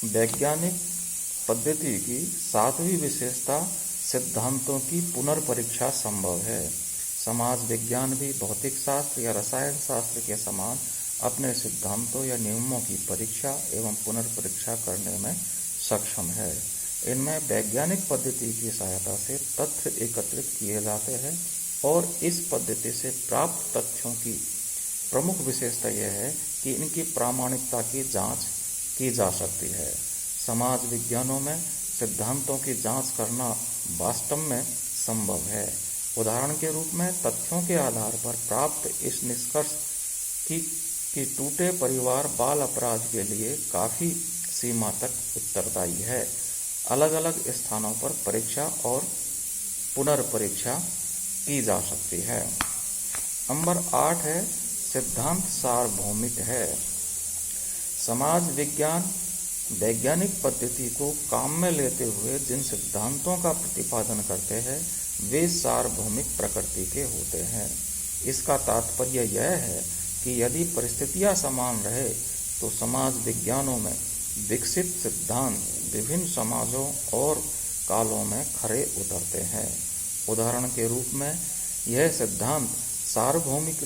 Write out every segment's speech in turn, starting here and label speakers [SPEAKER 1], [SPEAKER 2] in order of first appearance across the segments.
[SPEAKER 1] वैज्ञानिक पद्धति की सातवीं विशेषता सिद्धांतों की पुनर्परीक्षा संभव है। समाज विज्ञान भी भौतिक शास्त्र या रसायन शास्त्र के समान अपने सिद्धांतों या नियमों की परीक्षा एवं पुनर्परीक्षा करने में सक्षम है। इनमें वैज्ञानिक पद्धति की सहायता से तथ्य एकत्रित किए जाते हैं और इस पद्धति से प्राप्त तथ्यों की प्रमुख विशेषता यह है कि इनकी प्रामाणिकता की जांच की जा सकती है। समाज विज्ञानों में सिद्धांतों की जांच करना वास्तव में संभव है। उदाहरण के रूप में तथ्यों के आधार पर प्राप्त इस निष्कर्ष कि टूटे परिवार बाल अपराध के लिए काफी सीमा तक उत्तरदायी है। अलग अलग स्थानों पर परीक्षा और पुनर्परीक्षा की जा सकती है। नंबर 8 है सिद्धांत सार्वभौमिक है। समाज विज्ञान वैज्ञानिक पद्धति को काम में लेते हुए जिन सिद्धांतों का प्रतिपादन करते हैं वे सार्वभौमिक प्रकृति के होते हैं। इसका तात्पर्य यह है कि यदि परिस्थितियां समान रहे तो समाज विज्ञानों में विकसित सिद्धांत विभिन्न समाजों और कालों में खरे उतरते हैं। उदाहरण के रूप में यह सिद्धांत सार्वभौमिक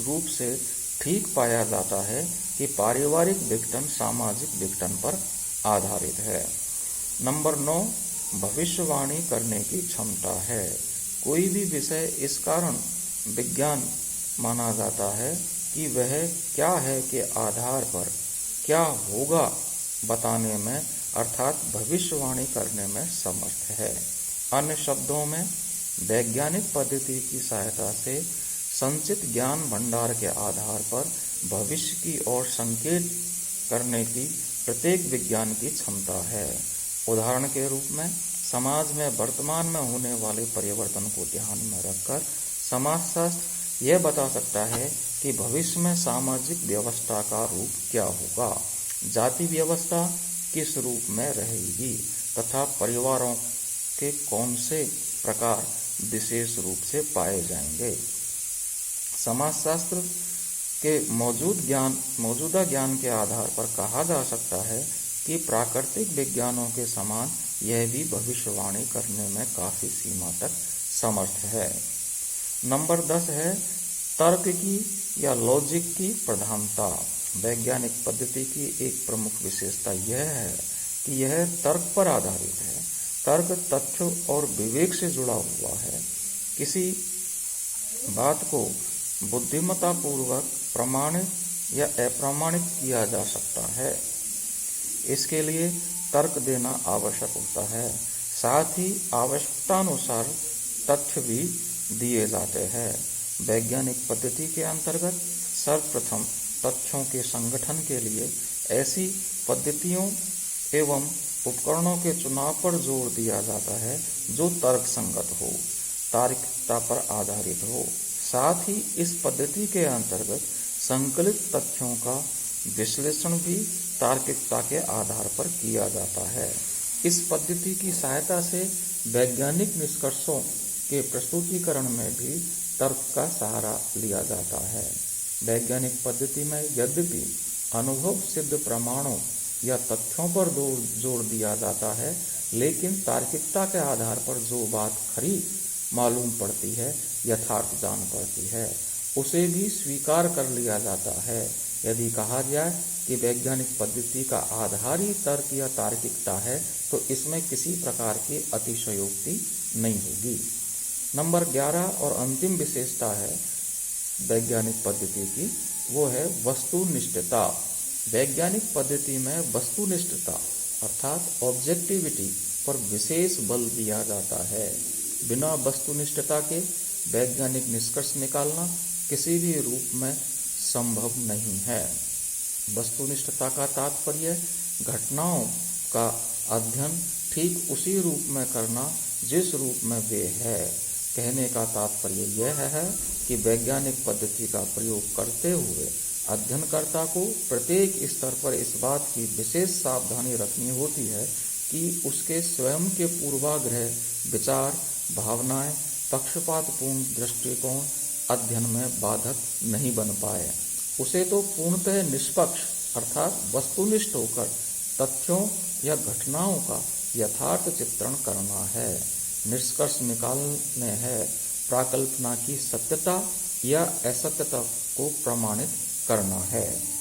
[SPEAKER 1] रूप से ठीक पाया जाता है कि पारिवारिक विघटन सामाजिक विघटन पर आधारित है। नंबर 9 भविष्यवाणी करने की क्षमता है। कोई भी विषय इस कारण विज्ञान माना जाता है कि वह क्या है के आधार पर क्या होगा बताने में अर्थात भविष्यवाणी करने में समर्थ है। अन्य शब्दों में वैज्ञानिक पद्धति की सहायता से संचित ज्ञान भंडार के आधार पर भविष्य की ओर संकेत करने की प्रत्येक विज्ञान की क्षमता है। उदाहरण के रूप में समाज में वर्तमान में होने वाले परिवर्तन को ध्यान में रखकर समाजशास्त्र यह बता सकता है कि भविष्य में सामाजिक व्यवस्था का रूप क्या होगा, जाति व्यवस्था किस रूप में रहेगी तथा परिवारों के कौन से प्रकार विशेष रूप से पाए जाएंगे। समाजशास्त्र के मौजूदा ज्ञान के आधार पर कहा जा सकता है कि प्राकृतिक विज्ञानों के समान यह भी भविष्यवाणी करने में काफी सीमा तक समर्थ है। नंबर 10 है तर्क की या लॉजिक की प्रधानता। वैज्ञानिक पद्धति की एक प्रमुख विशेषता यह है कि यह तर्क पर आधारित है। तर्क तथ्य और विवेक से जुड़ा हुआ है। किसी बात को बुद्धिमत्तापूर्वक प्रमाणित या अप्रमाणित किया जा सकता है। इसके लिए तर्क देना आवश्यक होता है। साथ ही आवश्यकतानुसार तथ्य भी दिए जाते हैं। वैज्ञानिक पद्धति के अंतर्गत सर्वप्रथम तथ्यों के संगठन के लिए ऐसी पद्धतियों एवं उपकरणों के चुनाव पर जोर दिया जाता है जो तर्क संगत हो, तार्किकता पर आधारित हो। साथ ही इस पद्धति के अंतर्गत संकलित तथ्यों का विश्लेषण भी तार्किकता के आधार पर किया जाता है। इस पद्धति की सहायता से वैज्ञानिक निष्कर्षों के प्रस्तुतिकरण में भी तर्क का सहारा लिया जाता है। वैज्ञानिक पद्धति में यद्यपि अनुभव सिद्ध प्रमाणों या तथ्यों पर जोर दिया जाता है, लेकिन तार्किकता के आधार पर जो बात खरी मालूम पड़ती है, यथार्थ जान पड़ती है, उसे भी स्वीकार कर लिया जाता है। यदि कहा जाए कि वैज्ञानिक पद्धति का आधार ही तर्क या तार्किकता है तो इसमें किसी प्रकार की अतिशयोक्ति नहीं होगी। नंबर 11 और अंतिम विशेषता है वैज्ञानिक पद्धति की, वो है वस्तुनिष्ठता। वैज्ञानिक पद्धति में वस्तुनिष्ठता अर्थात ऑब्जेक्टिविटी पर विशेष बल दिया जाता है। बिना वस्तुनिष्ठता के वैज्ञानिक निष्कर्ष निकालना किसी भी रूप में संभव नहीं है। वस्तुनिष्ठता का तात्पर्य घटनाओं का अध्ययन ठीक उसी रूप में करना जिस रूप में वे है। कहने का तात्पर्य यह है कि वैज्ञानिक पद्धति का प्रयोग करते हुए अध्ययनकर्ता को प्रत्येक स्तर पर इस बात की विशेष सावधानी रखनी होती है कि उसके स्वयं के पूर्वाग्रह, विचार, भावनाएं, पक्षपातपूर्ण दृष्टिकोण अध्ययन में बाधक नहीं बन पाए। उसे तो पूर्णतः निष्पक्ष अर्थात वस्तुनिष्ठ होकर तथ्यों या घटनाओं का यथार्थ चित्रण करना है। निष्कर्ष निकालने हैं प्राकल्पना की सत्यता या असत्यता को प्रमाणित करना है।